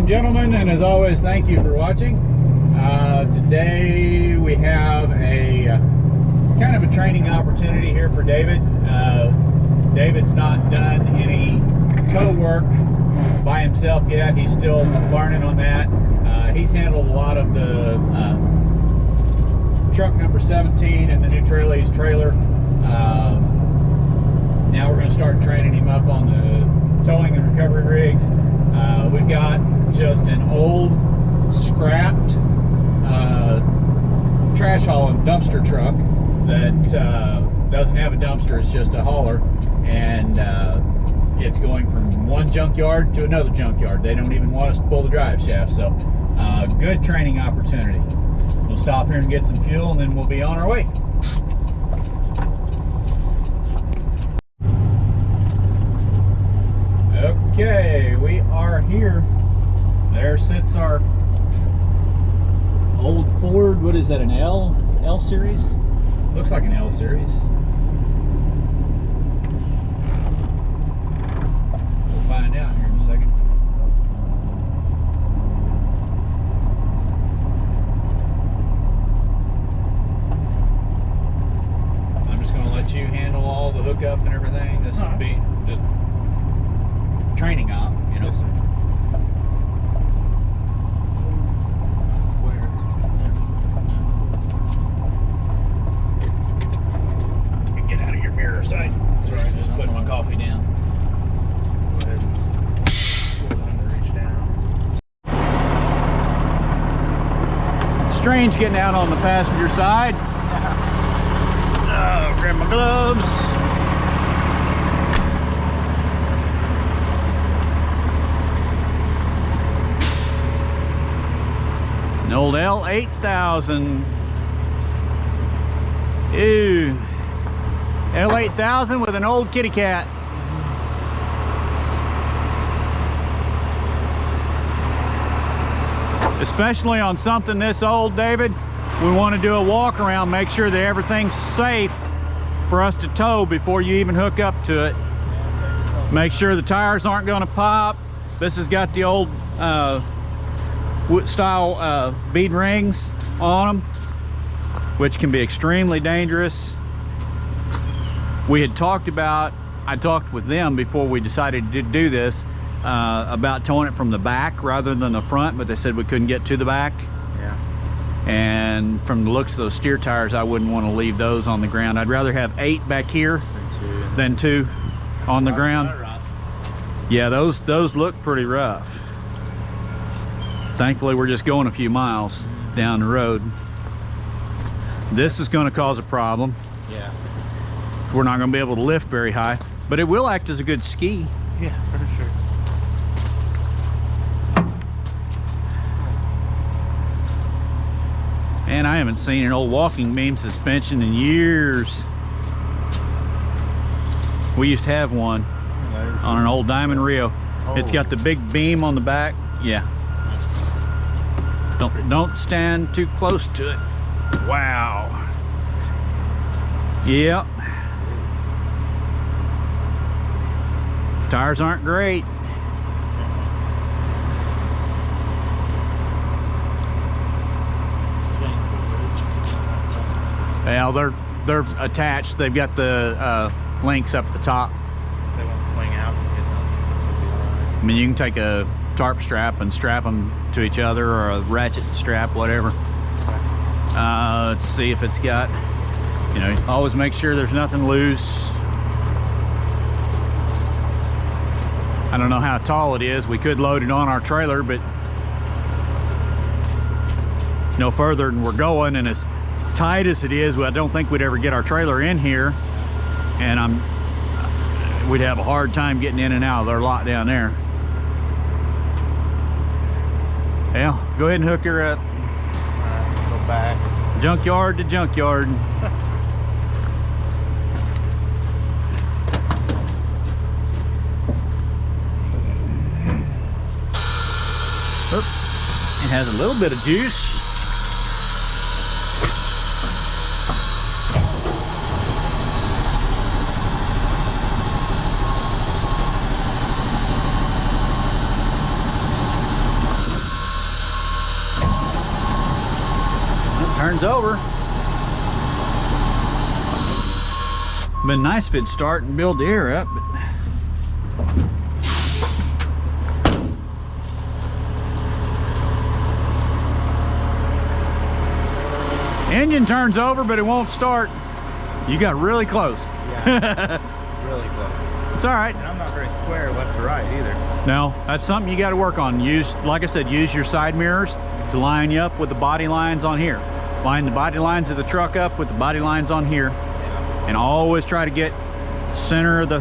and gentlemen, and as always, thank you for watching. Today we have a kind of a training opportunity here for David. David's not done any tow work by himself yet. He's still learning on that. He's handled a lot of the truck number 17 and the new TRAILEZE trailer. Now we're going to start training him up on the towing and recovery rigs. We've got just an old scrapped trash hauling dumpster truck that doesn't have a dumpster, it's just a hauler, and it's going from one junkyard to another junkyard. They don't even want us to pull the drive shaft, so good training opportunity. We'll stop here and get some fuel, and then we'll be on our way. Okay, we are here. There sits our old Ford. What is that, an L series? Looks like an L series. We'll find out here in a second. I'm just going to let you handle all the hookup and everything. This will be just training op, you know. Yes, sir. Square. Let me get out of your mirror sight. Sorry, I just put my coffee down. Go ahead and pull it under, reach down. It's strange getting out on the passenger side. Oh, grab my gloves. An old L8000. Ew. L8000 with an old kitty cat. Especially on something this old, David, we want to do a walk around, make sure that everything's safe for us to tow before you even hook up to it. Make sure the tires aren't going to pop. This has got the old wood style bead rings on them, which can be extremely dangerous. We had talked about, I talked with them before we decided to do this about towing it from the back rather than the front, but they said we couldn't get to the back. Yeah. And from the looks of those steer tires, I wouldn't want to leave those on the ground. I'd rather have 8 back here than two on the ground. Yeah, those look pretty rough. Thankfully, we're just going a few miles down the road. This is going to cause a problem. Yeah. We're not going to be able to lift very high, but it will act as a good ski. Yeah, for sure. And I haven't seen an old walking beam suspension in years. We used to have one on an old Diamond Rio. Oh. It's got the big beam on the back. Yeah. Don't stand too close to it. Wow. Yep. Tires aren't great. Well, they're attached. They've got the links up the top. So they won't swing out. I mean, you can take a tarp strap and strap them to each other, or a ratchet strap, whatever. Let's see if it's got, you know, always make sure there's nothing loose. I don't know how tall it is. We could load it on our trailer, but no further than we're going, and as tight as it is, I don't think we'd ever get our trailer in here, and we'd have a hard time getting in and out of their lot down there. Well, go ahead and hook her up. Go back. Junkyard to junkyard. Oop. It has a little bit of juice. Turns over. Been nice if it'd start and build the air up, but engine turns over, but it won't start. You got really close. Yeah, really close. It's all right. And I'm not very square left to right either. No, that's something you got to work on. Use, like I said, use your side mirrors to line you up with the body lines on here. Line the body lines of the truck up with the body lines on here, Yeah. and always try to get center of the.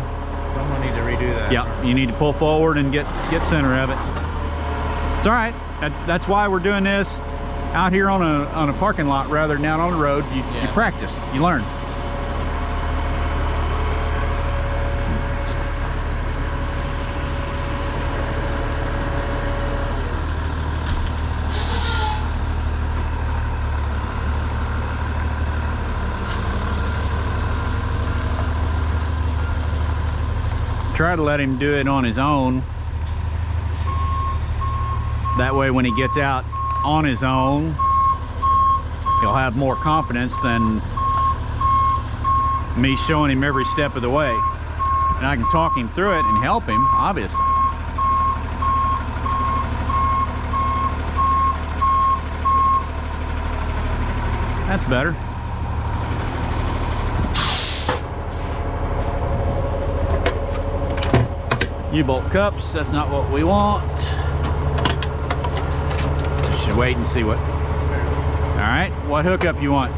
Someone need to redo that. Yeah, you need to pull forward and get center of it. It's all right. That's why we're doing this out here on a parking lot rather than out on the road. You practice, you learn. Try to let him do it on his own. That way when he gets out on his own, he'll have more confidence than me showing him every step of the way. And I can talk him through it and help him, obviously. That's better. U-bolt cups, that's not what we want. So should wait and see what. All right, what hookup you want?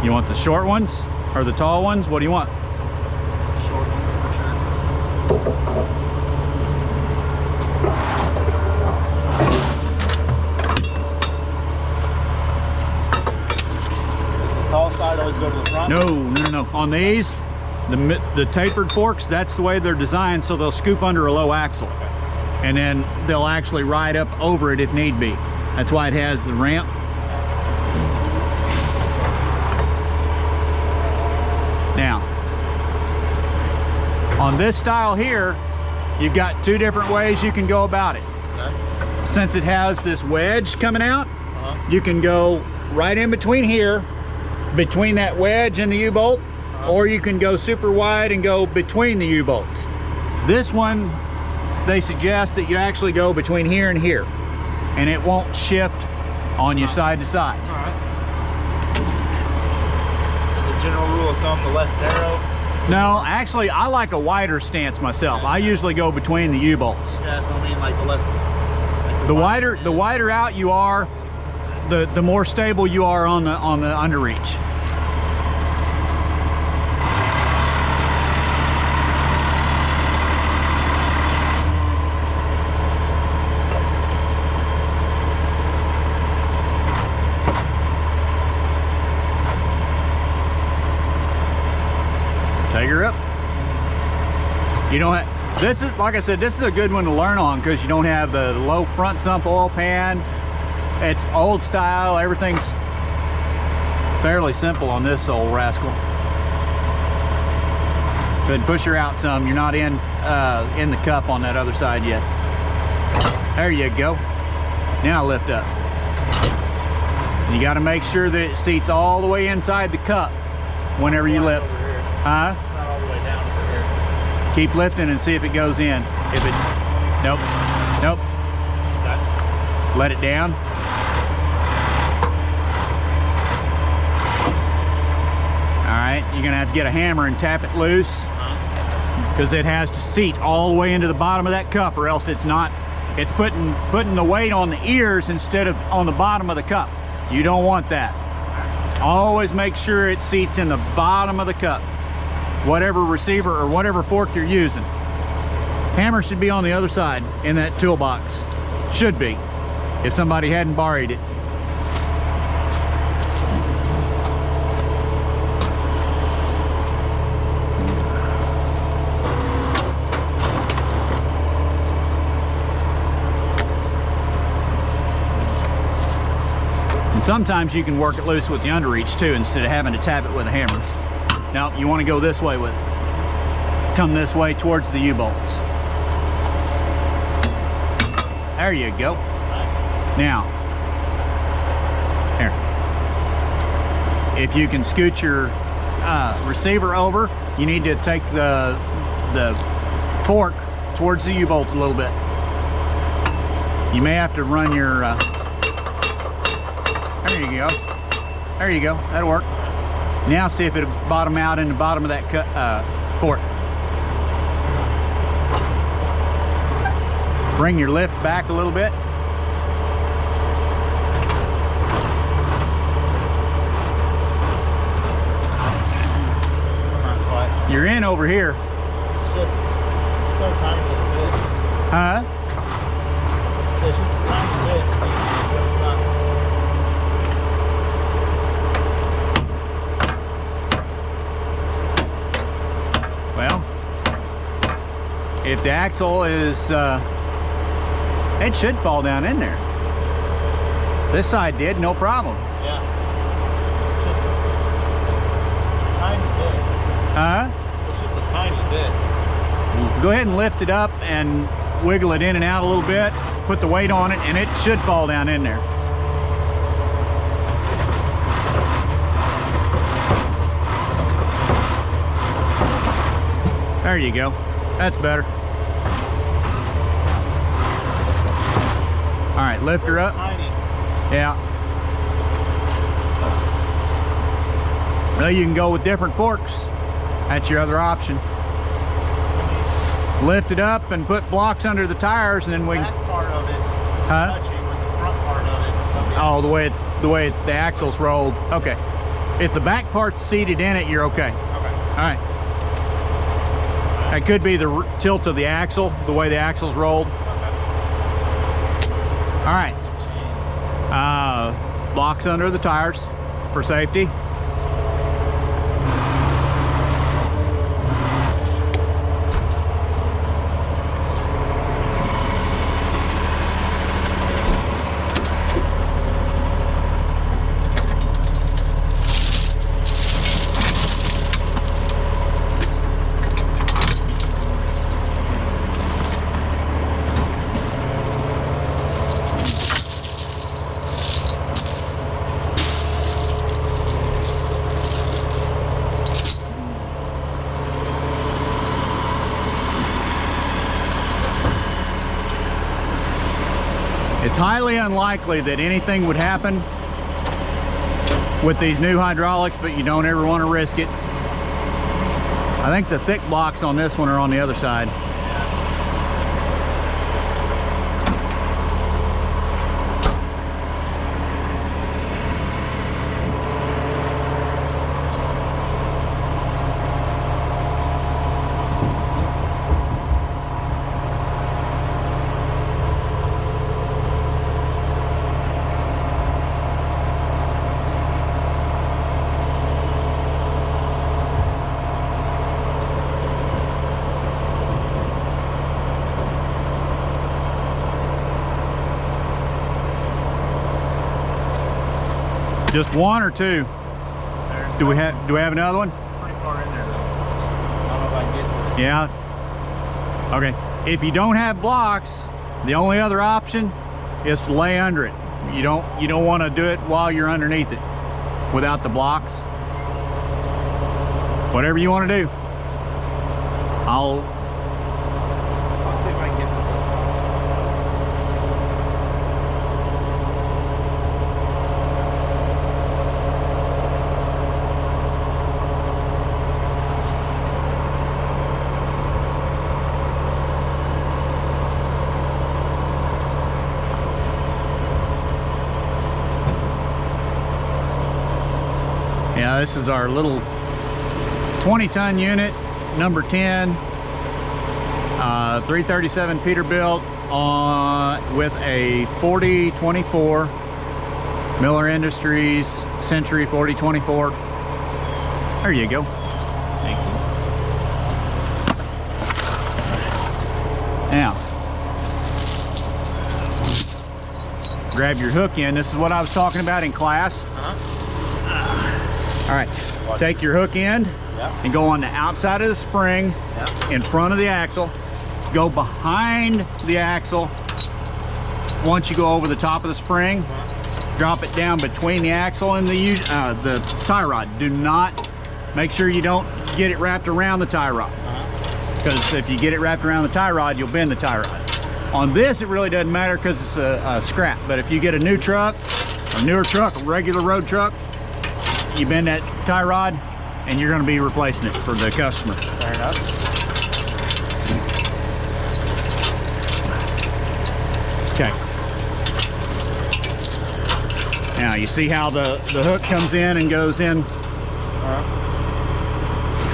You want the short ones or the tall ones? What do you want? Short ones for sure. Does the tall side always go to the front? No. On these, the tapered forks, that's the way they're designed, so they'll scoop under a low axle. Okay. And then they'll actually ride up over it if need be. That's why it has the ramp. Now, on this style here, you've got two different ways you can go about it. Okay. Since it has this wedge coming out, you can go right in between here, between that wedge and the U-bolt, or you can go super wide and go between the U-bolts. This one, they suggest that you actually go between here and here, and it won't shift on you side to side. All right. As a general rule of thumb, the less narrow. No, actually, I like a wider stance myself. I usually go between the U-bolts. Yeah, that's what I mean, like the less. Like The wider out you are, the more stable you are on the underreach. Take her up. You don't have, this is, like I said, this is a good one to learn on because you don't have the low front sump oil pan. It's old style. Everything's fairly simple on this old rascal. Go ahead and push her out some. You're not in the cup on that other side yet. There you go. Now lift up. You got to make sure that it seats all the way inside the cup whenever you lift. Huh? It's not all the way down over here. Keep lifting and see if it goes in. If it, nope. Okay. Let it down. All right, you're gonna have to get a hammer and tap it loose because it has to seat all the way into the bottom of that cup, or else it's not. It's putting the weight on the ears instead of on the bottom of the cup. You don't want that. Always make sure it seats in the bottom of the cup, whatever receiver or whatever fork you're using. Hammer should be on the other side in that toolbox. Should be, if somebody hadn't borrowed it. And sometimes you can work it loose with the underreach too, instead of having to tap it with a hammer. Now, you want to go this way with it. Come this way towards the U-bolts. There you go. Now, Here. If you can scoot your receiver over, you need to take the fork towards the U-bolt a little bit. You may have to run your, there you go. There you go, that'll work. Now see if it'll bottom out in the bottom of that fork. Bring your lift back a little bit. You're in over here. It's just so tiny little bit. Huh? So it's just a tiny bit. But it's not. Well, if the axle is, it should fall down in there. This side did, no problem. Yeah. Just a tiny bit. Huh? It's just a tiny bit. Go ahead and lift it up and wiggle it in and out a little bit. Put the weight on it and it should fall down in there. There you go. That's better. All right, lift her up. Tiny. Yeah. Well, you can go with different forks. That's your other option. Lift it up and put blocks under the tires, and then we can. That part of it Huh? touching with the front part of it. Oh, the way it's the axle's rolled. Okay. If the back part's seated in it, you're okay. Okay. All right. That could be the tilt of the axle, the way the axle's rolled. All right. Blocks under the tires for safety. It's highly unlikely that anything would happen with these new hydraulics, but you don't ever want to risk it. I think the thick blocks on this one are on the other side. Just one or two? Do we have another one? Pretty far in there though. I don't know if I can get to it. Yeah. Okay. If you don't have blocks, the only other option is to lay under it. You don't want to do it while you're underneath it without the blocks. Whatever you want to do. I'll see if I can get this up. Yeah, this is our little 20-ton unit, number 10, 337 Peterbilt with a 4024 Miller Industries Century 4024. There you go. Thank you. Now, grab your hook in. This is what I was talking about in class. All right, take your hook end and go on the outside of the spring in front of the axle. Go behind the axle once you go over the top of the spring. drop it down between the axle and the tie rod. Do not, make sure you don't get it wrapped around the tie rod. Because if you get it wrapped around the tie rod, you'll bend the tie rod. On this, it really doesn't matter because it's a scrap. But if you get a new truck, a newer truck, a regular road truck, you bend that tie rod and you're going to be replacing it for the customer. Fair enough. Okay. Now you see how the hook comes in and goes in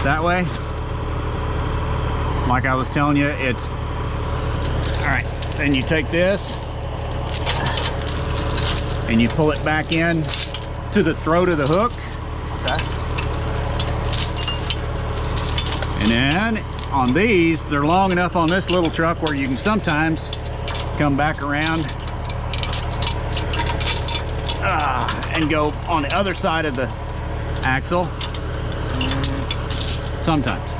that way? Like I was telling you, it's all right. Then you take this and you pull it back in to the throat of the hook. Okay. And then on these, they're long enough on this little truck where you can sometimes come back around and go on the other side of the axle. Sometimes,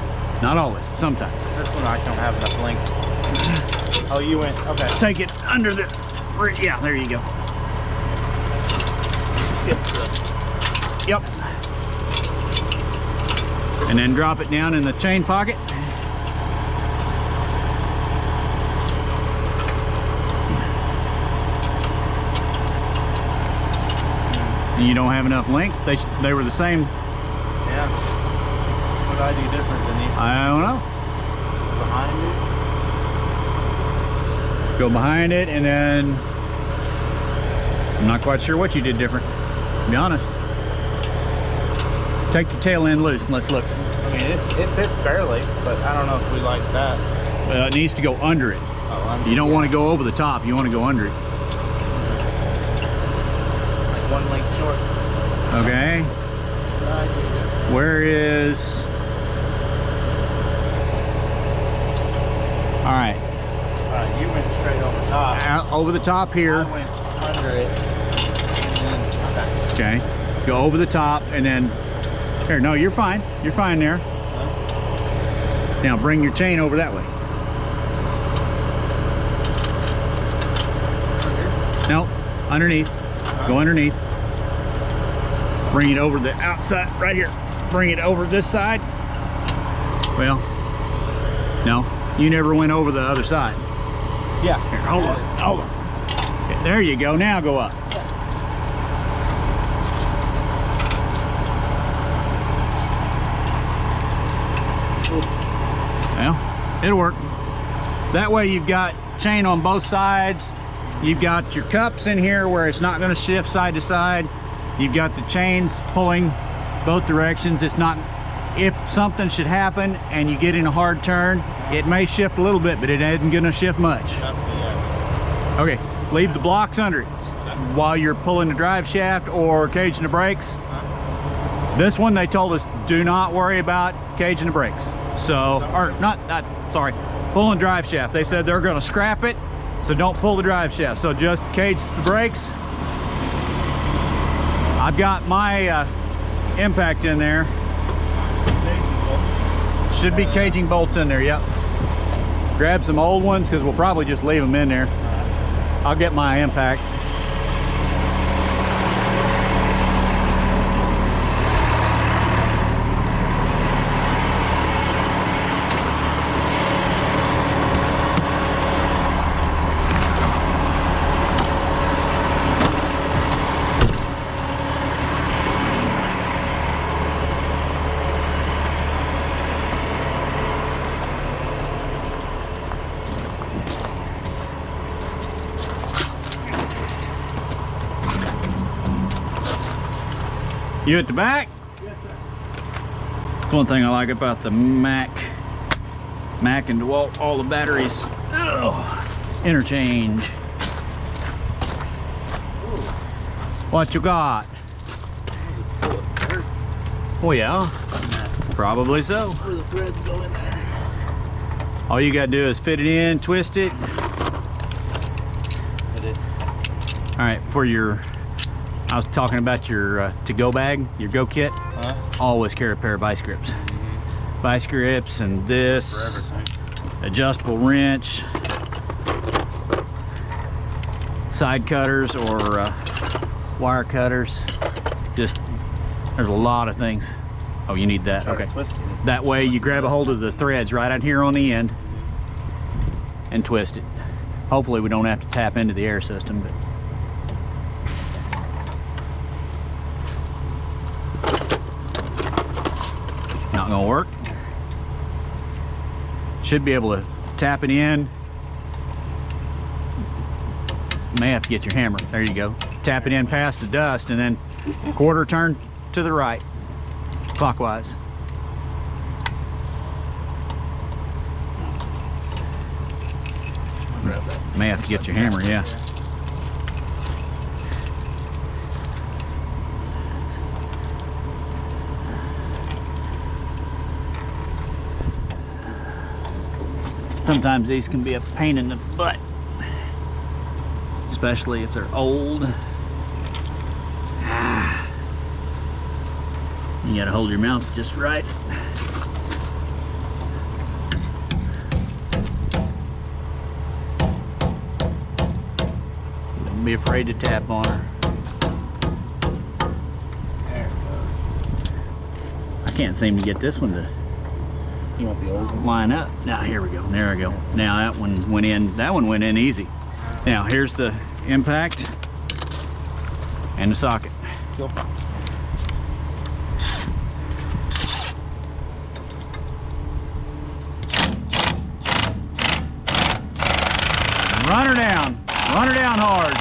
not always, but sometimes. This one I don't have enough length. Oh, you went, okay. Take it under the, yeah, there you go. Skip the, yep. And then drop it down in the chain pocket. And you don't have enough length. They were the same. yeah. What do I do different than you? I don't know. Behind it? Go behind it, and then I'm not quite sure what you did different, to be honest. Take the tail end loose and let's look. I mean, it fits barely, but I don't know if we like that. It needs to go under it. Oh, under, You don't want to go over the top, you want to go under it. like one length short. Okay. Where is... All right. You went straight over top. Out over the top here. I went under it. And then, okay. Okay. Go over the top and then... Here, no, you're fine. You're fine there. Now bring your chain over that way. No, underneath. Go underneath. Bring it over the outside, right here. Bring it over this side. Well, no, you never went over the other side. Yeah. Here, hold on, hold on. Okay, there you go, now go up. Well, it'll work. That way you've got chain on both sides. You've got your cups in here where it's not going to shift side to side. You've got the chains pulling both directions. It's not, if something should happen and you get in a hard turn, it may shift a little bit, but it isn't going to shift much. Okay, leave the blocks under it while you're pulling the drive shaft or caging the brakes. This one, they told us, do not worry about caging the brakes. So, or not, sorry, pulling drive shaft. They said they're going to scrap it, so don't pull the drive shaft. So just cage the brakes. I've got my impact in there. Should be caging bolts in there, yep. Grab some old ones because we'll probably just leave them in there. I'll get my impact. You at the back? Yes, sir. That's one thing I like about the Mac and DeWalt, all the batteries. Ugh. Interchange. Ooh. What you got? Oh yeah, probably so. Where the threads go in there. All you gotta do is fit it in, twist it. All right, for your, I was talking about your to-go bag, your go kit. Always carry a pair of vice grips. Vice grips and this adjustable wrench, side cutters or wire cutters. Just, there's a lot of things. Oh, you need that, okay. That way you grab a hold of the threads right out here on the end and twist it. Hopefully we don't have to tap into the air system, but not gonna work. Should be able to tap it in. May have to get your hammer. There you go. Tap it in past the dust and then quarter turn to the right, clockwise. May have to get your hammer, yeah. Sometimes these can be a pain in the butt, especially if they're old. You gotta hold your mouth just right. Don't be afraid to tap on her. There it goes. I can't seem to get this one to You want the old one? line up. Now here we go. There we go. Now that one went in. That one went in easy. Now here's the impact and the socket. Cool. Run her down. Run her down hard.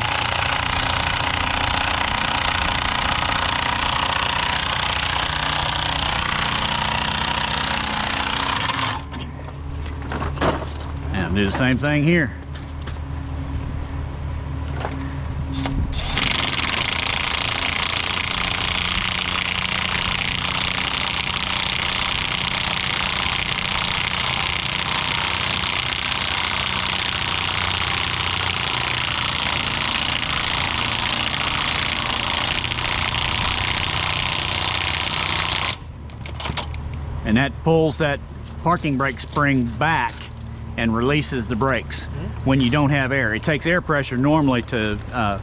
And do the same thing here. And that pulls that parking brake spring back and releases the brakes when you don't have air. It takes air pressure normally to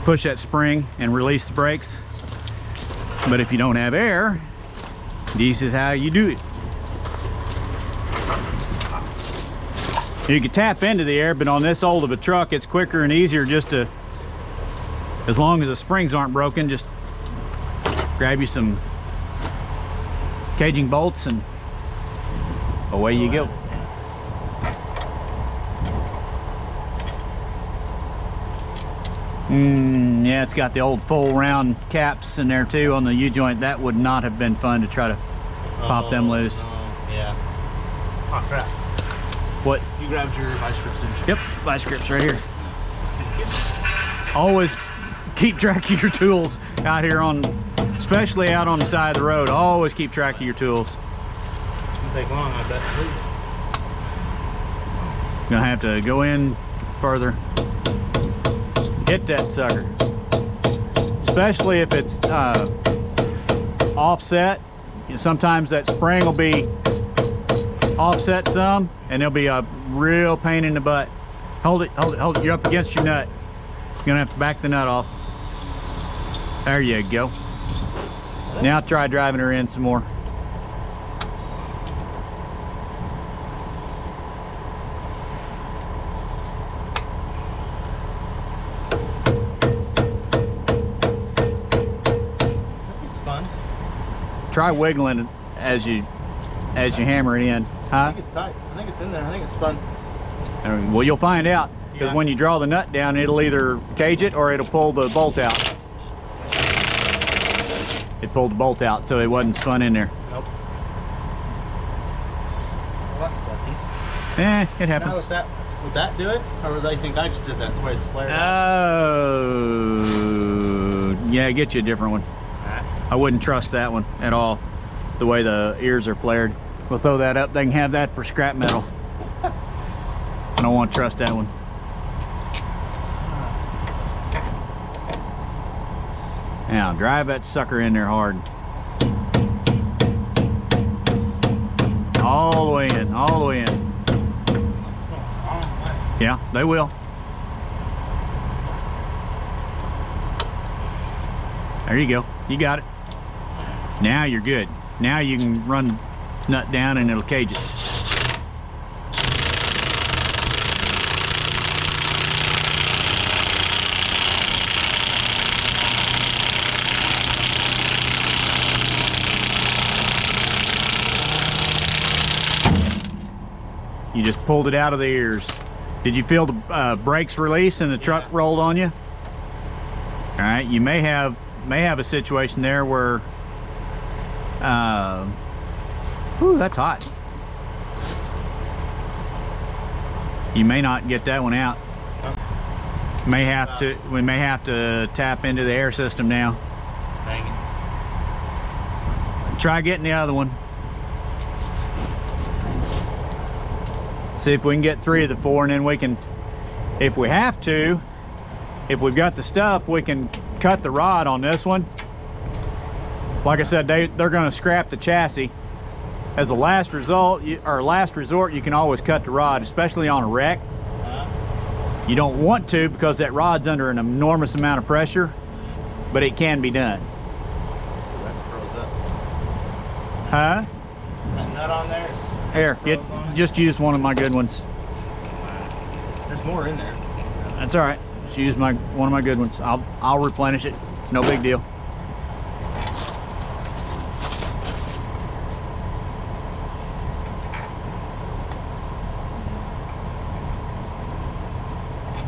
push that spring and release the brakes. But if you don't have air, this is how you do it. You can tap into the air, but on this old of a truck, it's quicker and easier just to, as long as the springs aren't broken, just grab you some caging bolts and away you go. Yeah, it's got the old full round caps in there too on the U-joint. That would not have been fun to try to pop them loose. Yeah. Oh crap. What? You grabbed your vice grips in. Yep, vice grips right here. Always keep track of your tools out here on, especially out on the side of the road. Always keep track of your tools. Doesn't take long, I bet. Gonna have to go in further. Hit that sucker. Especially if it's offset. Sometimes that spring will be offset some and there'll be a real pain in the butt. Hold it, hold it, hold it. You're up against your nut. You're gonna have to back the nut off. There you go. Now try driving her in some more. It's fun. Try wiggling it as you hammer it in. I Huh? think it's tight. I think it's in there. I think it's spun. Well, you'll find out because Yeah. when you draw the nut down, it'll either cage it or it'll pull the bolt out. It pulled the bolt out, so it wasn't spun in there. Nope. Well, that's that piece. It Now happens. would that do it? Or would they think I just did that the way it's flared out? Oh, yeah, get you a different one. Alright. I wouldn't trust that one at all, the way the ears are flared. We'll throw that up. They can have that for scrap metal. I don't want to trust that one. Now, drive that sucker in there hard. All the way in, all the way in. It's going the wrong way. Yeah, they will. There you go. You got it. Now you're good. Now you can run nut down and it'll cage it. You just pulled it out of the ears. Did you feel the brakes release and the truck rolled on you? All right, you may have a situation there where, ooh, that's hot. You may not get that one out. We may have to tap into the air system now. Dang it. Try getting the other one. See if we can get 3 of the 4, and then we can, if we have to, if we've got the stuff, we can cut the rod on this one. Like I said, they're going to scrap the chassis. As a last resort, you can always cut the rod, especially on a wreck. You don't want to because that rod's under an enormous amount of pressure, but it can be done. That's froze up. Huh? That nut on there is Here, just use one of my good ones. There's more in there. That's all right. Just use one of my good ones. I'll replenish it. It's no big deal.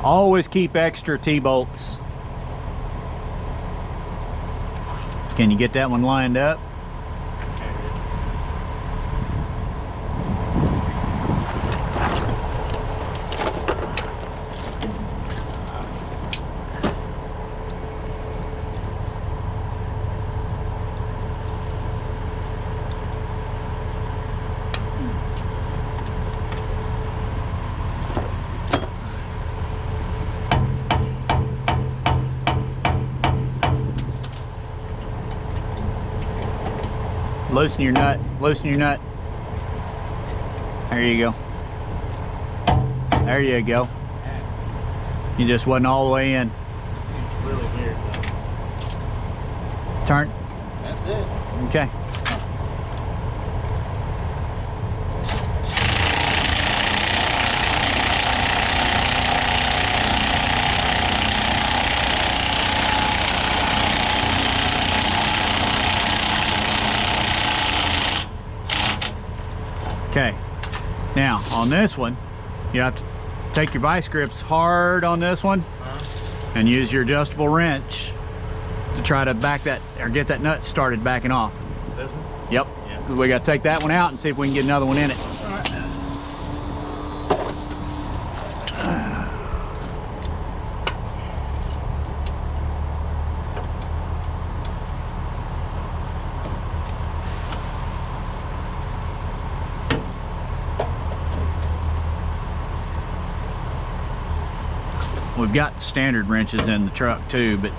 Always keep extra T-bolts. Can you get that one lined up? Loosen your nut, loosen your nut. There you go. There you go. You just wasn't all the way in. This seems really weird though. Turn. That's it. Okay. Okay, now on this one, you have to take your vice grips hard on this one and use your adjustable wrench to try to back that or get that nut started backing off. This one? Yep. Yeah. We got to take that one out and see if we can get another one in it. All right. We've got standard wrenches in the truck too, but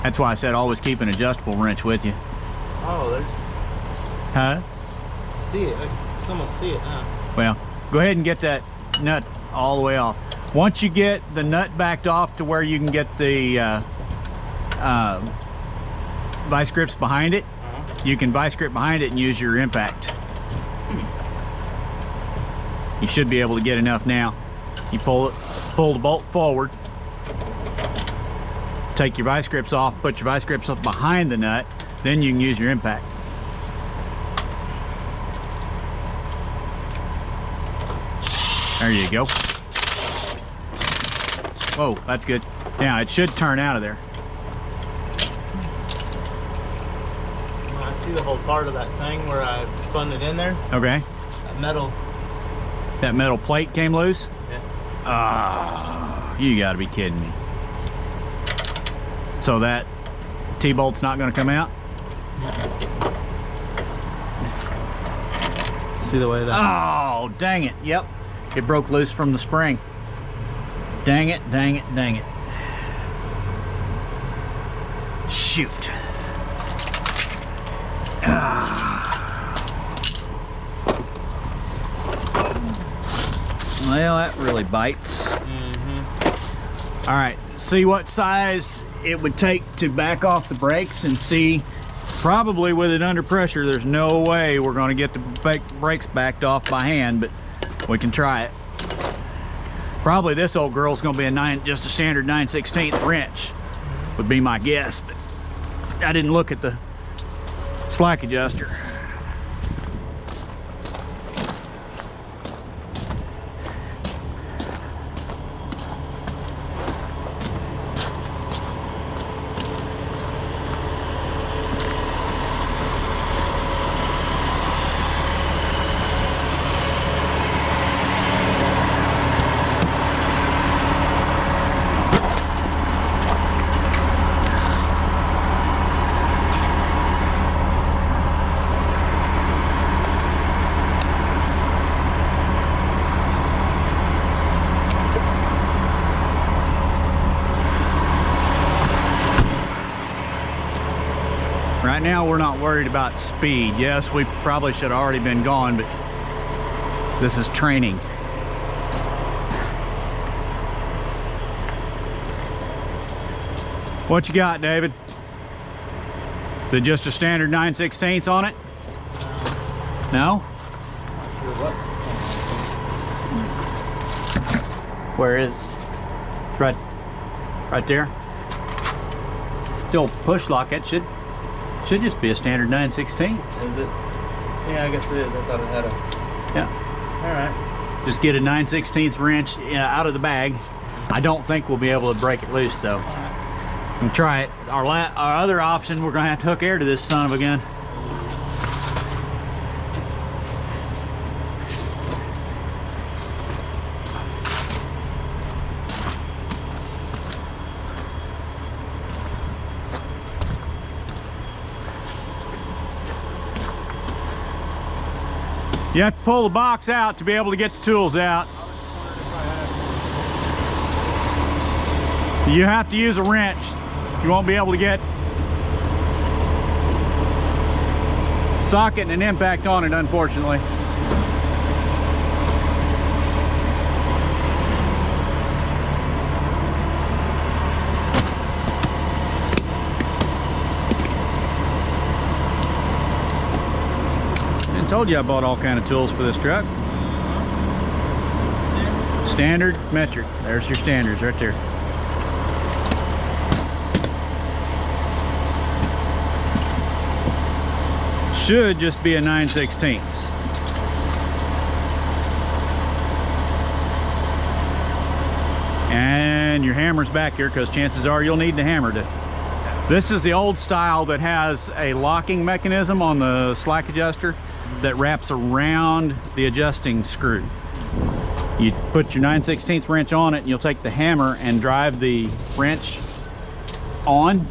that's why I said always keep an adjustable wrench with you. Oh, there's. Huh? See it. Someone see it now. Well, go ahead and get that nut all the way off. Once you get the nut backed off to where you can get the vice grips behind it, you can vice grip behind it and use your impact. You should be able to get enough now. You pull the bolt forward, take your vice grips off, put your vice grips up behind the nut, then you can use your impact. There you go. Whoa, that's good. Now it should turn out of there. I see the whole part of that thing where I spun it in there. Okay. That metal plate came loose? Yeah. Ah, you gotta be kidding me. So that T-bolt's not gonna come out? See the way that. Oh, dang it. Yep. It broke loose from the spring. Dang it, dang it, dang it. Shoot. Well, that really bites. All right, see what size it would take to back off the brakes, and see, probably with it under pressure, there's no way we're gonna get the brakes backed off by hand, but we can try it. Probably this old girl's gonna be just a standard 9/16 wrench, would be my guess, but I didn't look at the slack adjuster. Right now we're not worried about speed. Yes, we probably should have already been gone, but this is training. What you got, David? Is it just a standard 9/16 on it? No? Where is it? It's right there. Still push lock. It should just be a standard 9/16. Is it? Yeah, I guess it is. I thought it had a... Yeah. All right. Just get a 9/16 wrench out of the bag. I don't think we'll be able to break it loose though. And try it. Our other option, we're gonna have to hook air to this son of a gun. You have to pull the box out to be able to get the tools out. You have to use a wrench. You won't be able to get socket and an impact on it, unfortunately. I told you I bought all kind of tools for this truck. Standard, metric. There's your standards right there. Should just be a 9/16. And your hammer's back here because chances are you'll need the hammer to. This is the old style that has a locking mechanism on the slack adjuster that wraps around the adjusting screw. You put your 9/16 wrench on it and you'll take the hammer and drive the wrench on,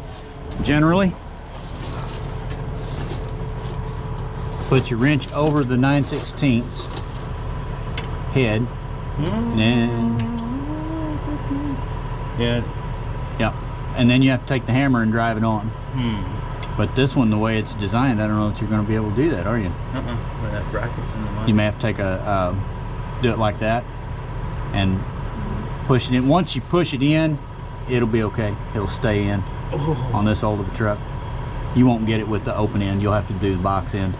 generally. Put your wrench over the 9/16 head and then... Yeah. Yep. And then you have to take the hammer and drive it on. But this one, the way it's designed, I don't know that you're going to be able to do that, are you? We have brackets in the line. You may have to take do it like that and push it in. Once you push it in, it'll be okay. It'll stay in on this old of a truck. You won't get it with the open end. You'll have to do the box end.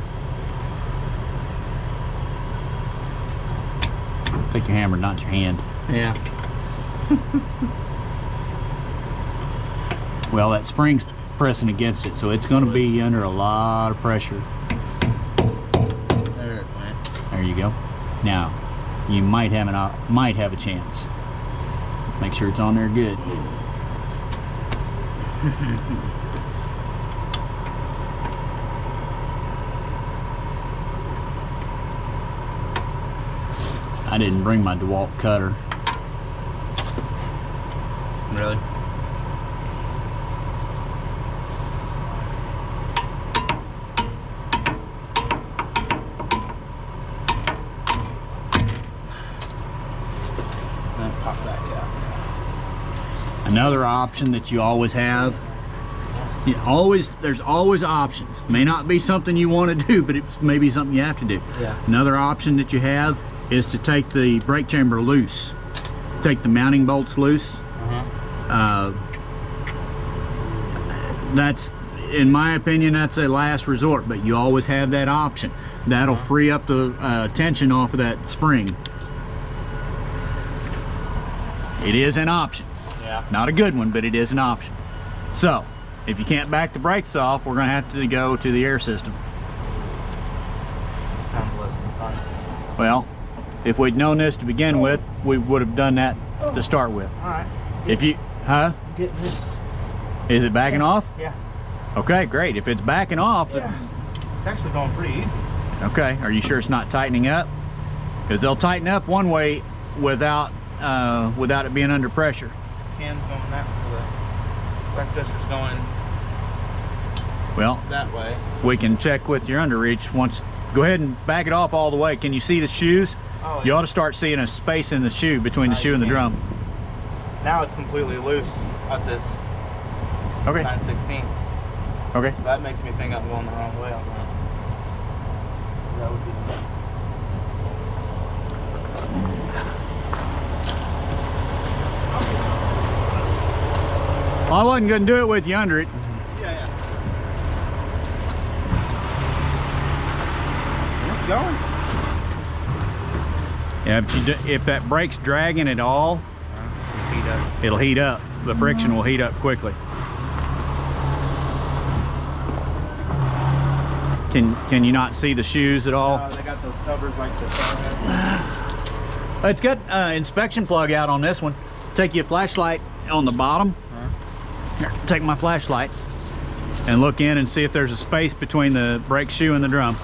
Take your hammer, not your hand. Yeah. Well, that spring's pressing against it, so it's going to be under a lot of pressure. There it went. There you go. Now, you might have a chance. Make sure it's on there good. I didn't bring my DeWalt cutter. Really? Pop back out. Another option that you always have, there's always options. May not be something you want to do, but it's maybe something you have to do. Yeah. Another option that you have is to take the brake chamber loose. Take the mounting bolts loose That's, in my opinion, that's a last resort, but you always have that option. That'll free up the tension off of that spring. It is an option. Yeah. Not a good one, but it is an option. So, if you can't back the brakes off, we're gonna have to go to the air system. Sounds less than fun. Well, if we'd known this to begin with, we would have done that to start with. All right. If you, huh? I'm getting this. Is it backing off? Yeah. Okay, great. If it's backing off, Yeah. It's actually going pretty easy. okay. Are you sure it's not tightening up? Because they'll tighten up one way without it being under pressure. Cam's going that way. Track pressure's going Well, that way. we can check with your underreach once. Go ahead and back it off all the way. Can you see the shoes? Oh, You yeah. ought to start seeing a space in the shoe between the shoe and the drum. Now it's completely loose at this Okay. 9/16. Okay. So that makes me think I'm going the wrong way on that. That would be Well, I wasn't going to do it with you under it. yeah. It's going. Yeah, if that brake's dragging at all, Heat up. it'll heat up. The friction will heat up quickly. Can you not see the shoes at all? They got those covers like the car has. It's got inspection plug out on this one. Take your flashlight on the bottom. Here, take my flashlight and look in and see if there's a space between the brake shoe and the drum.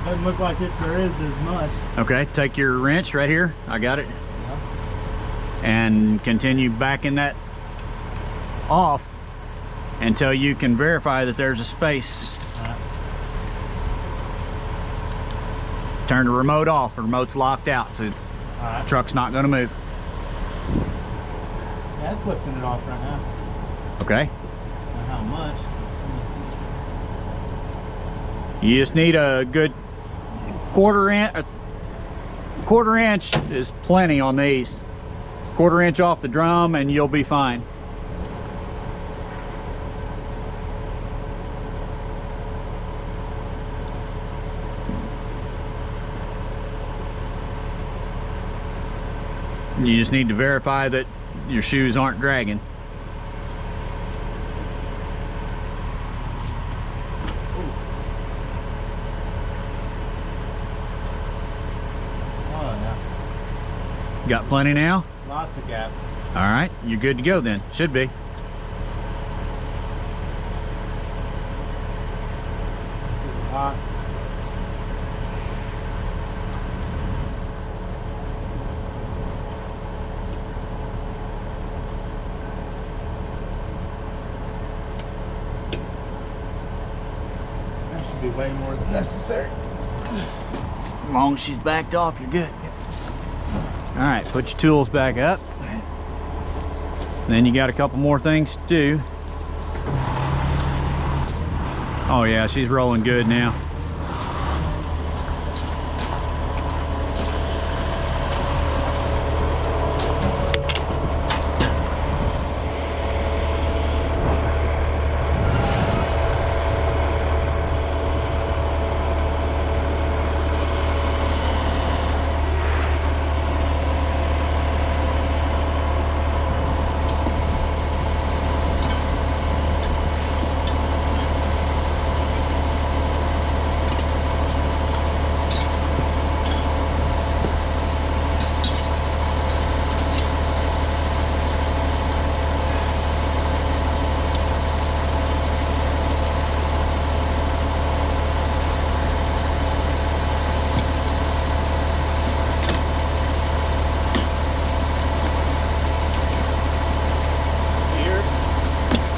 Doesn't look like there is as much. Okay, take your wrench right here. I got it. And continue backing that off until you can verify that there's a space. Turn the remote off. The remote's locked out, so the truck's not going to move. Yeah, it's lifting it off right now. Okay. Not how much? Let me see. You just need a good quarter inch is plenty on these. Quarter inch off the drum and you'll be fine. You just need to verify that your shoes aren't dragging. Oh, yeah. Got plenty now? Lots of gap. All right, you're good to go then. Should be. Lots of space. That should be way more than necessary. As long as she's backed off, you're good. All right, put your tools back up. Then you got a couple more things to do. Oh yeah, she's rolling good now.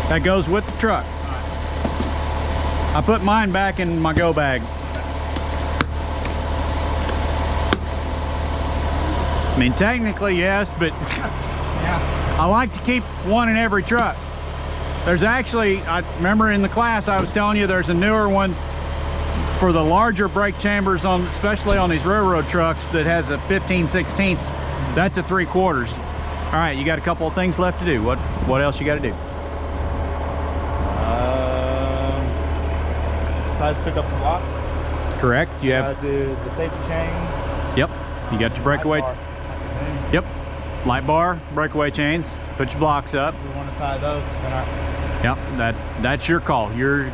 That goes with the truck. I put mine back in my go bag. I mean, technically yes, but Yeah. I like to keep one in every truck. There's actually, I remember in the class I was telling you there's a newer one for the larger brake chambers, on, especially on these railroad trucks, that has a 15/16. That's a 3/4. All right, you got a couple of things left to do. What else you got to do? Side pick up the blocks. Correct. You have do the safety chains. Yep. You got your breakaway. Yep. Light bar, breakaway chains. Put your blocks up. We want to tie those. Yep. That's your call. You're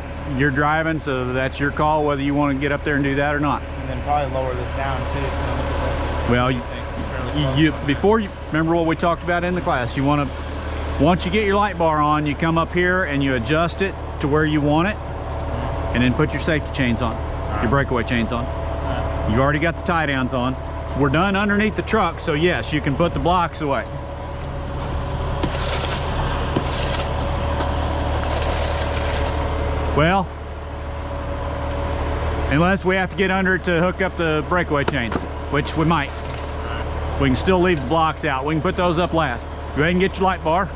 driving, so that's your call whether you want to get up there and do that or not. And then probably lower this down too. So well, before you remember what we talked about in the class. You want to, once you get your light bar on, you come up here and you adjust it to where you want it, and then put your safety chains on, your breakaway chains on. You already got the tie downs on. We're done underneath the truck, so yes, you can put the blocks away. Well, unless we have to get under it to hook up the breakaway chains, which we might. We can still leave the blocks out. We can put those up last. Go ahead and get your light bar.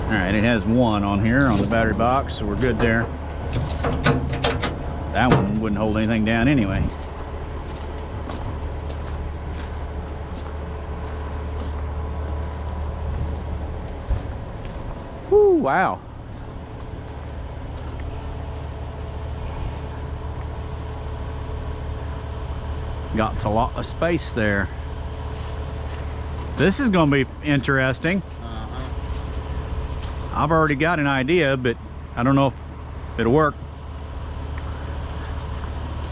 All right, it has 1 on here on the battery box, so we're good there. That one wouldn't hold anything down anyway. Whoo, wow. Got a lot of space there. This is going to be interesting. I've already got an idea, but I don't know if it'll work.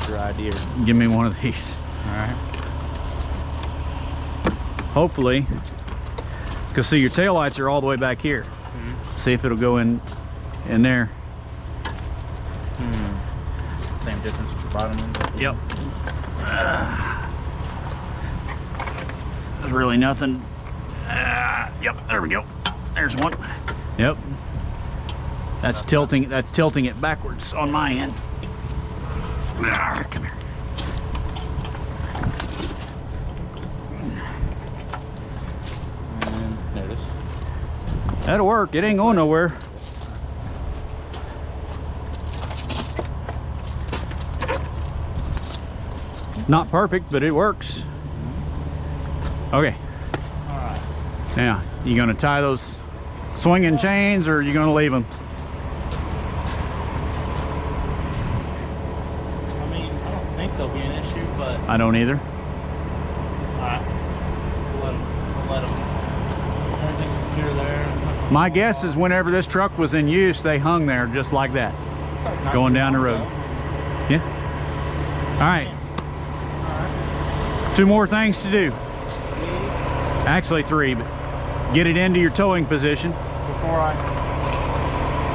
Your idea. Give me one of these. All right. Hopefully, because see, your taillights are all the way back here. See if it'll go in there. Same difference with the bottom end. Yep. There's really nothing. Yep, there we go. There's one. Yep. That's tilting it backwards on my end. Come here. And notice. That'll work. It ain't going nowhere. Not perfect, but it works. Okay. All right. Now, you gonna tie those swinging chains, or are you gonna leave them? I mean, I don't think there'll be an issue, but I don't either. all right. We'll let them. Everything's secure there. My guess is whenever this truck was in use, they hung there just like that, going down the road. Yeah. All right. 2 more things to do. Actually 3, but get it into your towing position. Before I,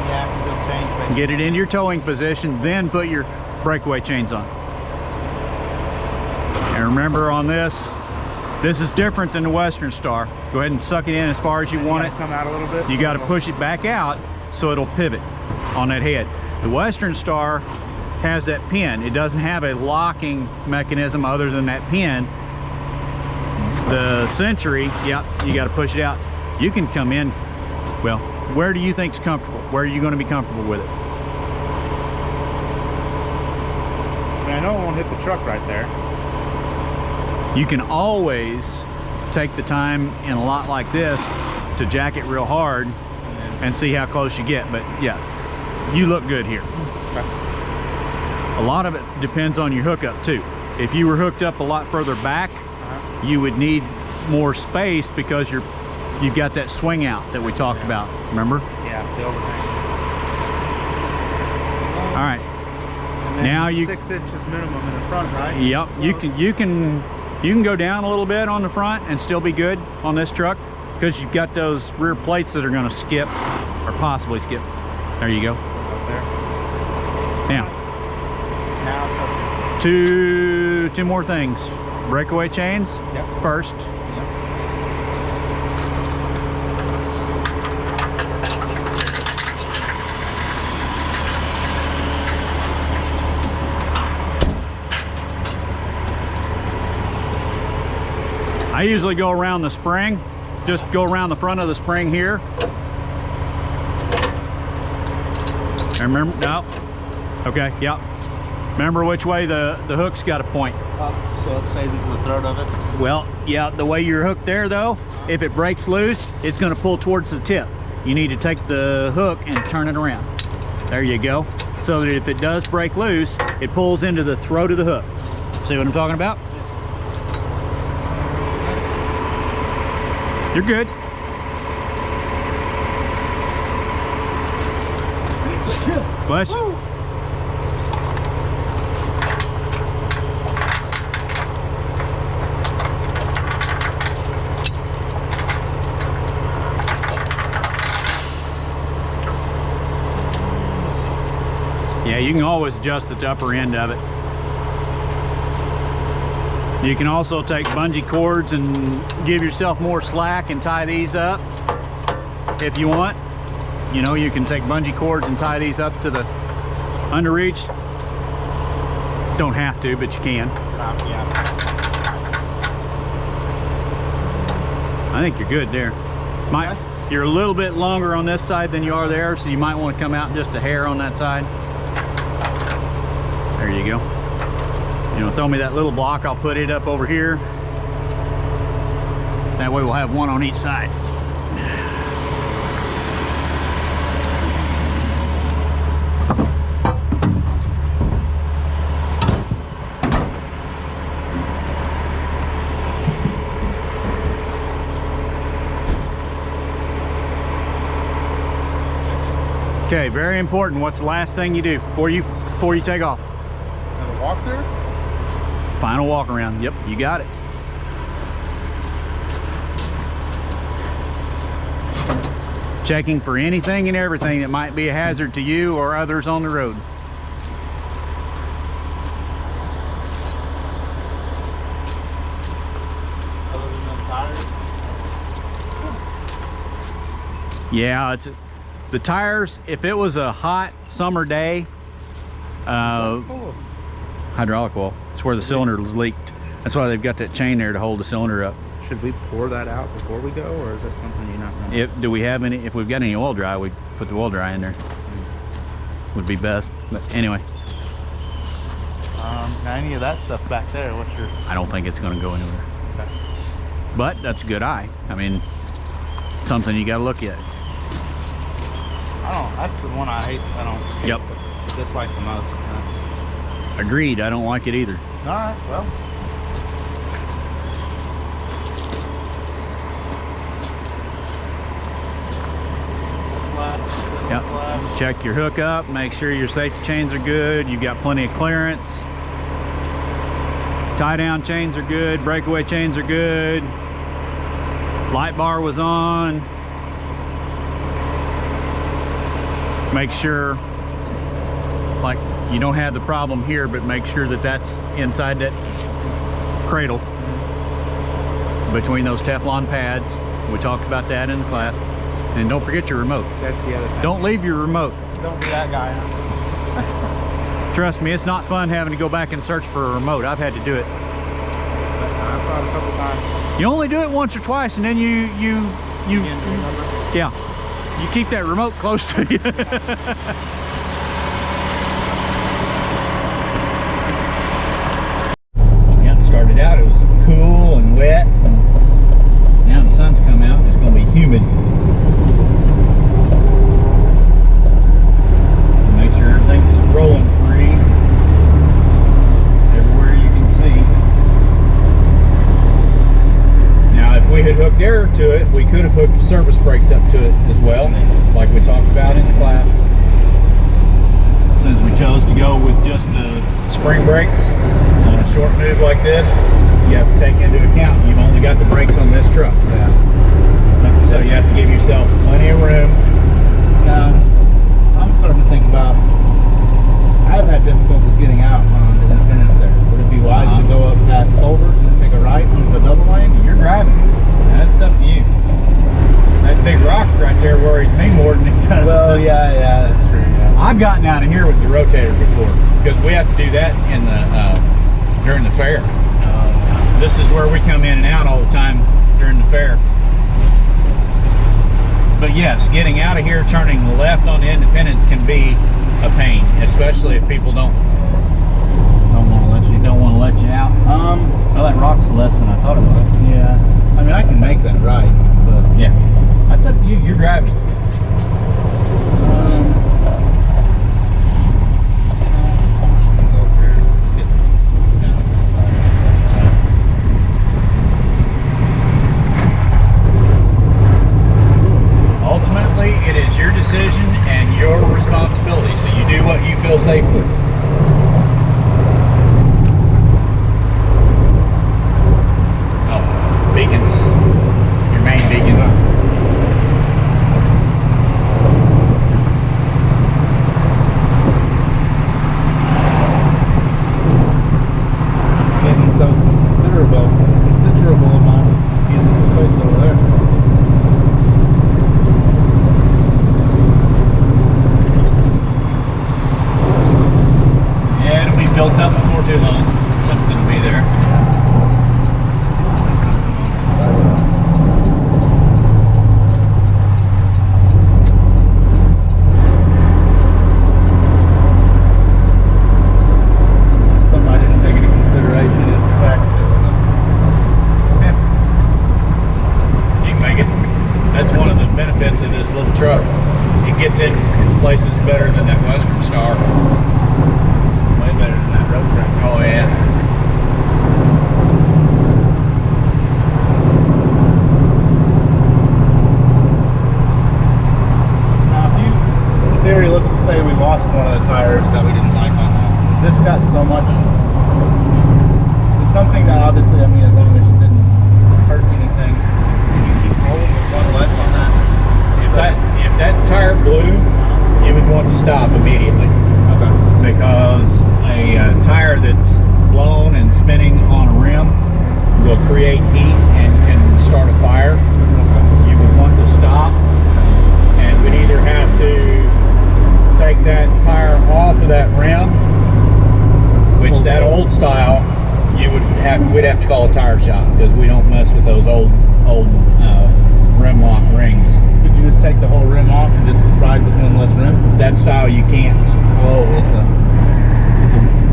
yeah, because it'll change basically. Get it into your towing position, then put your breakaway chains on. And remember on this is different than the Western Star. Go ahead and suck it in as far as you want it. Come out a little bit. You got to push it back out so it'll pivot on that head. The Western Star has that pin. It doesn't have a locking mechanism other than that pin. The Century, yeah, you got to push it out. You can come in, well, where do you think's comfortable? Where are you going to be comfortable with it? I mean, I know it won't hit the truck right there. You can always take the time in a lot like this to jack it real hard and see how close you get. But yeah, you look good here. Okay. A lot of it depends on your hookup too. If you were hooked up a lot further back, you would need more space because you've got that swing out that we talked about. Remember? Yeah, the overhang. All right. And then now you 6 inches minimum in the front, right? Yep. You can go down a little bit on the front and still be good on this truck because you've got those rear plates that are going to skip or possibly skip. There you go. Up there. Now, Now two more things. Breakaway chains first. I usually go around the spring, just go around the front of the spring here. And remember, no, okay, yep. Remember which way the hook's got to point. Up, so it stays into the throat of it. Well, yeah, the way you're hooked there though, if it breaks loose, it's going to pull towards the tip. You need to take the hook and turn it around. There you go. So that if it does break loose, it pulls into the throat of the hook. See what I'm talking about? You're good. Bless you. Yeah, you can always adjust the upper end of it. You can also take bungee cords and give yourself more slack and tie these up if you want. You know, you can take bungee cords and tie these up to the underreach. Don't have to, but you can. I think you're good there. You're a little bit longer on this side than you are there, so you might want to come out just a hair on that side. There you go. You know, throw me that little block, I'll put it up over here. That way we'll have one on each side. Okay, very important. What's the last thing you do before you take off? Walk there? Final walk around. Yep, you got it. Checking for anything and everything that might be a hazard to you or others on the road. Other than tires? Yeah, it's the tires. If it was a hot summer day, hydraulic oil. It's where the cylinder was leaked. That's why they've got that chain there to hold the cylinder up. Should we pour that out before we go, or is that something you're not know? Do we have any? If we've got any oil dry, we put the oil dry in there. Would be best. But anyway, Any of that stuff back there? What's your? I don't think it's going to go anywhere. Okay. But that's a good eye. I mean, something you got to look at. That's the one I hate. I don't. Yep. Dislike the most. Agreed. I don't like it either. All right. Well. Yep. Check your hook up. Make sure your safety chains are good. You've got plenty of clearance. Tie down chains are good. Breakaway chains are good. Light bar was on. Make sure, like, you don't have the problem here, but make sure that that's inside that cradle between those Teflon pads. We talked about that in the class. And don't forget your remote. That's the other thing. Don't leave your remote. Don't be that guy. Huh? Trust me, it's not fun having to go back and search for a remote. I've had to do it. I've tried a couple times. You only do it once or twice, and then you yeah, you keep that remote close to you. Yeah, it started out, it was cool and wet, and now the sun's come out and it's going to be humid. Make sure everything's rolling free everywhere you can see. Now if we had hooked air to it, we could have hooked service brakes up to it as well, like we talked about in the class. Since we chose to go with just the spring brakes on a short move like this, you have to take into account you've only got the brakes on this truck. Yeah. So you have to give yourself plenty of room. Now, I'm starting to think about, I've had difficulties getting out on the Independence there. Would it be wise to go up past Culver's and take a right on the double lane? You're driving. That's up to you. That big rock right there worries me more than it does. Well, yeah, that's true. Yeah. I've gotten out of here with the rotator before because we have to do that in the during the fair. This is where we come in and out all the time during the fair. But yes, getting out of here, turning left on Independence can be a pain, especially if people don't want to let you out. Well, that rock's less than I thought it was. Yeah. I mean, I can make that right, but Yeah, that's up to you. You're driving. Go over here. Let's get down this side. Ultimately, it is your decision and your responsibility, so you do what you feel safe with. Oh, beacons. Your main beacon. Getting some considerable amount of usable space over there. Yeah, it'll be built up before too long. Something will be there. Something I didn't take into consideration is the fact that this is Yeah. You can make it. That's one of the benefits of this little truck. It gets in places better than that Western Star. way better than that road track. Oh yeah. Now, if you, in theory, let's just say we lost one of the tires that we didn't like on that. Has this got so much? Is it something that obviously, I mean, as long as it didn't hurt anything, can you keep rolling with one less on that? If that tire blew, you would want to stop immediately, Okay. because a tire that's blown and spinning on a rim will create heat and can start a fire. Okay. You would want to stop, and we'd either have to take that tire off of that rim, which that old style we'd have to call a tire shop, because we don't mess with those old rim lock rings. Could you just take the whole rim off and just ride with one less rim? That style you can't. Oh, it's a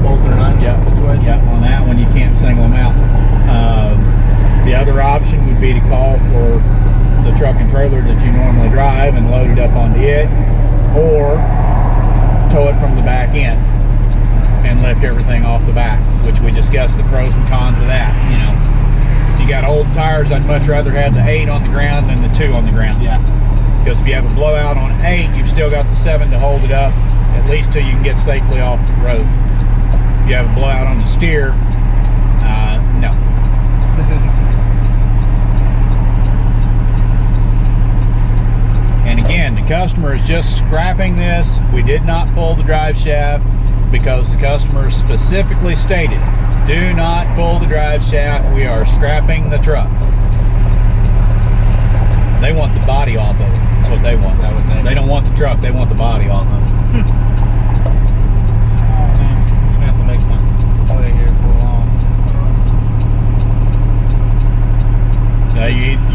bolt or none situation. Yeah, on that one you can't single them out. The other option would be to call for the truck and trailer that you normally drive and load it up onto it, or tow it from the back end and lift everything off the back, which we discussed the pros and cons of that. You know, you got old tires, I'd much rather have the 8 on the ground than the 2 on the ground. Yeah. Because if you have a blowout on 8, you've still got the 7 to hold it up, at least till you can get safely off the road. If you have a blowout on the steer, no. And again, the customer is just scrapping this. We did not pull the drive shaft because the customer specifically stated, do not pull the drive shaft, we are scrapping the truck. They want the body off of it. That's what they want. They don't want the truck, they want the body off of it. Oh man, I'm just gonna have to make my way here for long.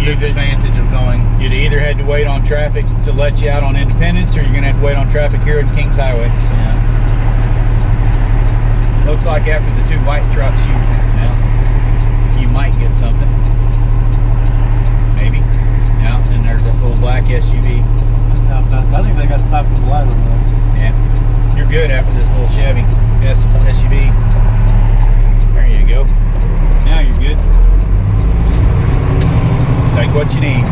Disadvantage of going. You'd either had to wait on traffic to let you out on Independence, or you're gonna have to wait on traffic here at Kings Highway. So, Yeah. looks like after the 2 white trucks, you might get something. Maybe. Yeah, and there's that little black SUV. That's how fast. I think they got stopped at the light over there. Yeah, you're good after this little Chevy SUV. There you go. Now you're good. Take what you need.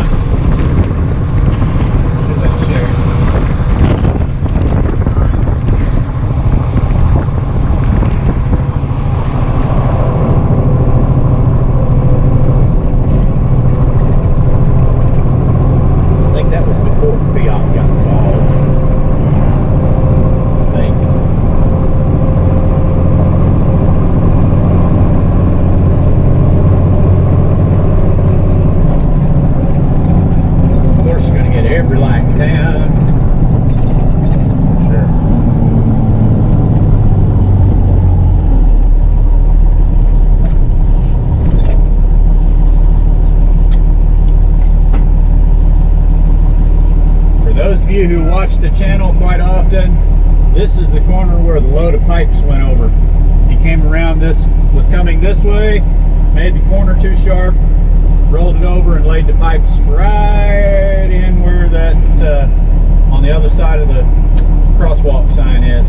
does. Should have shared some. I think that was before Fiat got involved. I think. Of course, you're going to get every light in town. Sure. For those of you who watch the channel quite often, this is the corner where the load of pipes went over. He came around this, was coming this way, made the corner too sharp, rolled it over and laid the pipes right in where that, on the other side of the crosswalk sign is,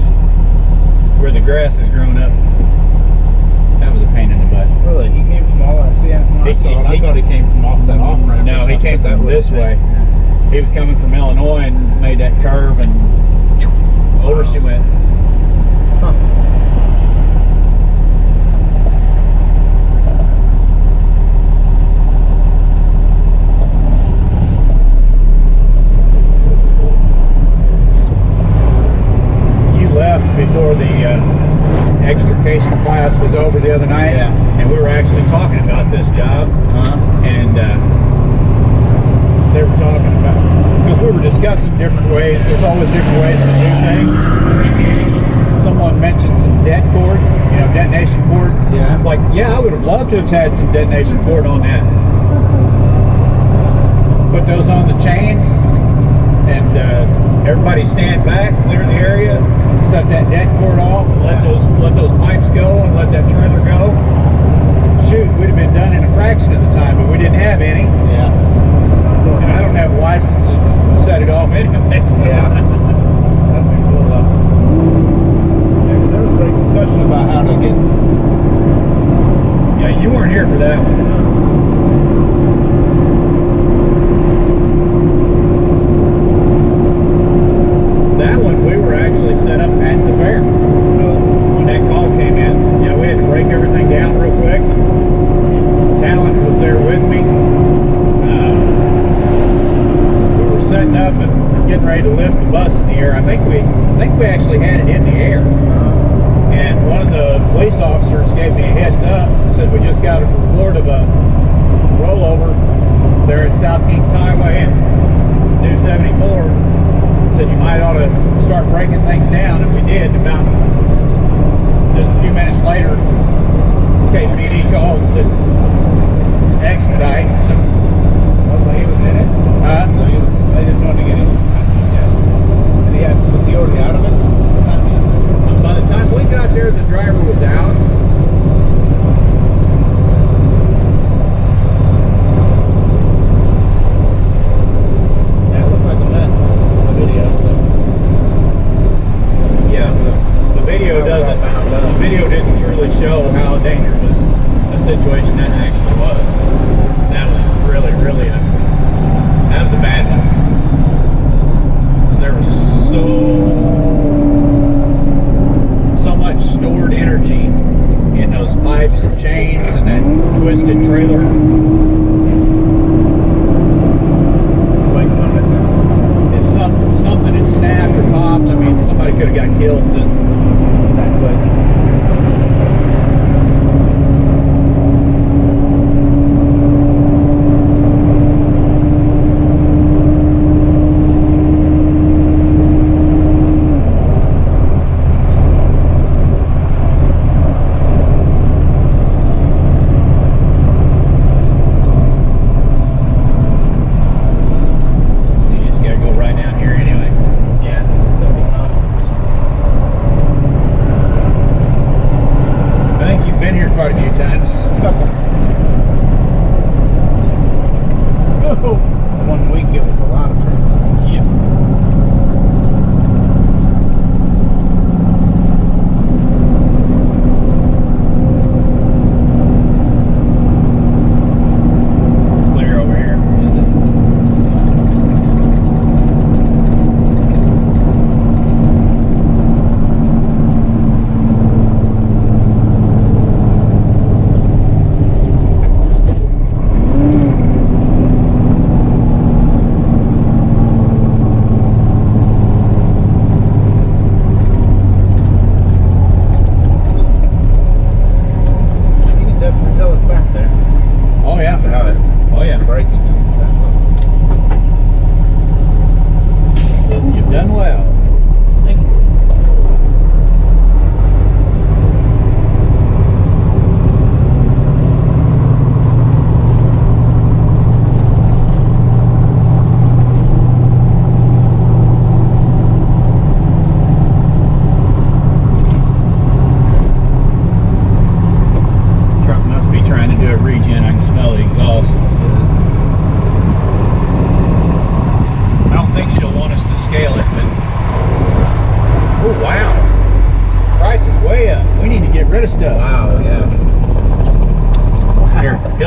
where the grass has grown up. That was a pain in the butt. Really? He came from all that? See, I thought he came from off that off ramp. No, he came from this way. He was coming from Illinois and made that curve, and over she went. Huh. You left before the extrication class was over the other night, Yeah. and we were actually talking about this job, and they were talking about, because we were discussing different ways. There's always different ways to do things. Someone mentioned some det cord, you know, detonation cord. Yeah. It's like, yeah, I would have loved to have had some detonation cord on that. Put those on the chains, and everybody stand back, clear the area, set that det cord off, and let those pipes go, and let that trailer go. Shoot, we'd have been done in a fraction of the time, but we didn't have any. Yeah. And I don't have a license to set it off anyway. Yeah. That'd be cool though. Yeah, because there was a big discussion about how to get. Yeah, you weren't here for that one. That one, we were actually set up at the fair. When that call came in, yeah, we had to break everything down real quick. Talent was there with me. We were setting up and getting ready to lift the bus in the air. I think we actually had it in the air. And one of the police officers gave me a heads up, said we just got a report of a rollover there at South Kings Highway and New 74. Said you might ought to start breaking things down, and we did. About just a few minutes later, KPD called and said expedite. So I was like, he was in it? So he was, they just wanted to get it. I said, yeah. Was he already out of it? by the time we got there, the driver was out. That looked like a mess. The video. Yeah, the video doesn't. The video didn't truly show how dangerous a situation that actually was. That was really, really a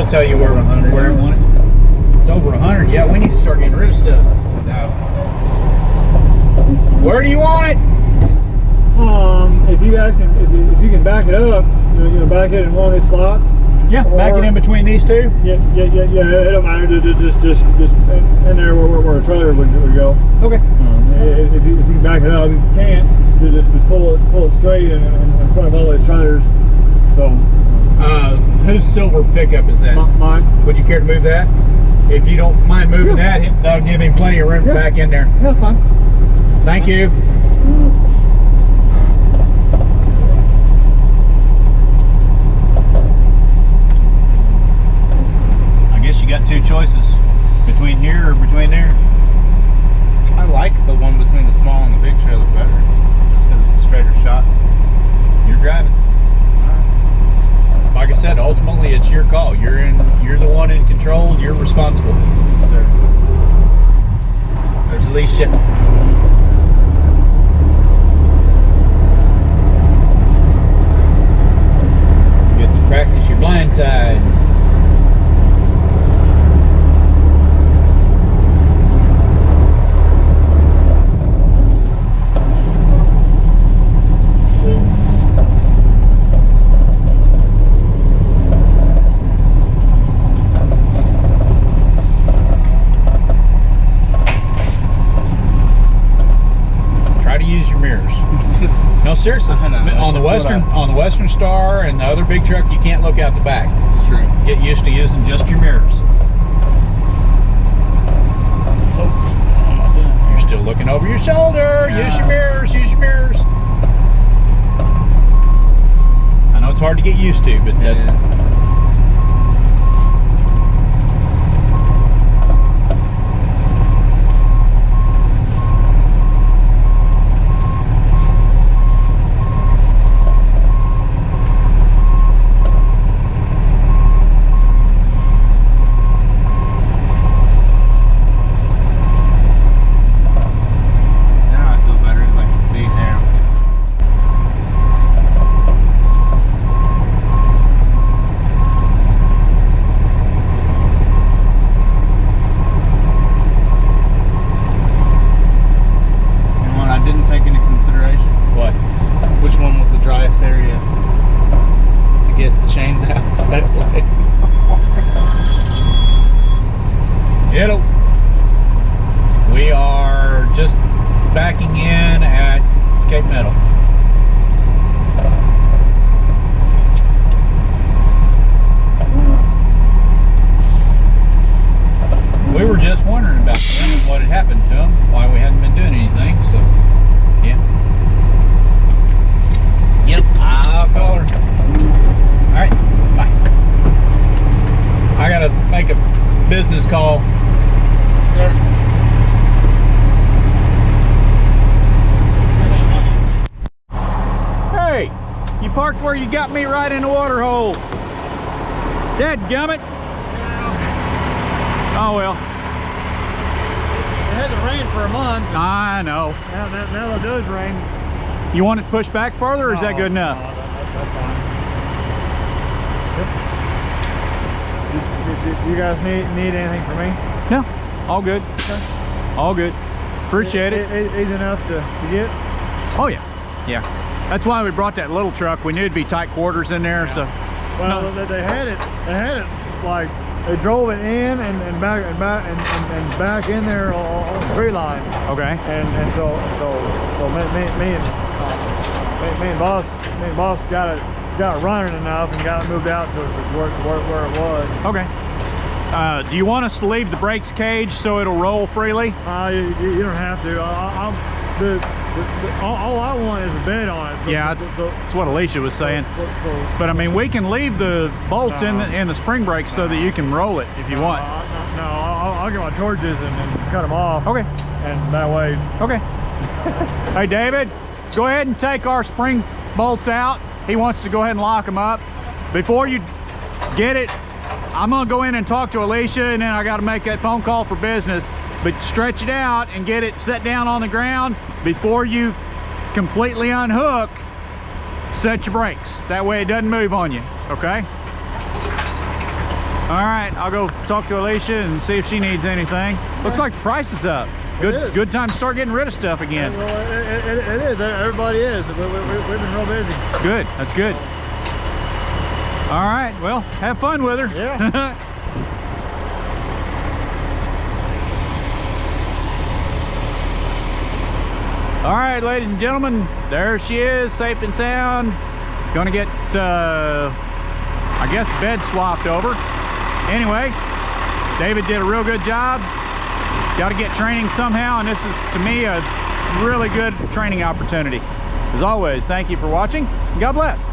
I'll tell you where 100. I want it. It's over 100. Yeah, we need to start getting rid of stuff. No. Where do you want it? If you guys can, if you can back it up, back it in one of these slots. Yeah, back it in between these two. Yeah. It don't matter. Just in there where a trailer would go. Okay. If you can back it up, if you can't, just pull it straight in front of all these trailers. So. Whose silver pickup is that? Mine. Would you care to move that? If you don't mind moving that, that'll give him plenty of room back in there. Yeah, that's fine. Thank you. I guess you got two choices, between here or between there. I like the one between the small and the big trailer better, just because it's a straighter shot. You're driving. Like I said, ultimately it's your call. You're the one in control. You're responsible. Yes, sir. There's Alicia. You get to practice your blind side. No, seriously. On the Western Star and the other big truck, you can't look out the back. It's true. Get used to using just your mirrors. Oh, you're still looking over your shoulder. Yeah. Use your mirrors. Use your mirrors. I know it's hard to get used to, but It is. We are just backing in at Cape Metal. We were just wondering about them and what had happened to them, why we hadn't been doing anything, so yeah. Yep, I'll call her. Alright, bye. I gotta make a business call. Sir. Hey, you parked where you got me right in the water hole. Dadgummit. Oh well. It hasn't rained for a month. I know. Now that it does rain. You want it pushed back further, or is that good enough? No, that's fine. Do you guys need anything from me? No, all good. Okay. All good. Appreciate it. Easy enough to get? Oh yeah, yeah. That's why we brought that little truck. We knew it'd be tight quarters in there, so. Well, No. they had it like they drove it in and back in there on the tree line. Okay. And so me and boss got it running enough and got it moved out to where it was. Okay. Do you want us to leave the brakes caged so it'll roll freely? You don't have to. All I want is a bed on it. So, Yeah, that's what Alicia was saying. But I mean, we can leave the bolts in the spring brakes so that you can roll it if you want. No, I'll get my torches and cut them off. Okay. And that way. Okay. Hey, David, go ahead and take our spring bolts out. He wants to go ahead and lock them up. Before you get it, I'm gonna go in and talk to Alicia, and then I gotta make that phone call for business. But stretch it out and get it set down on the ground before you completely unhook. Set your brakes. That way it doesn't move on you, okay? All right, I'll go talk to Alicia and see if she needs anything. Looks like the price is up. Good time to start getting rid of stuff again. Well, it is. Everybody is. We've been real busy. Good, that's good. All right, well, have fun with her. Yeah. All right, ladies and gentlemen, there she is, safe and sound. Gonna get, I guess, bed swapped over. Anyway, David did a real good job. Got to get training somehow, and this is, to me, a really good training opportunity. As always, thank you for watching. God bless.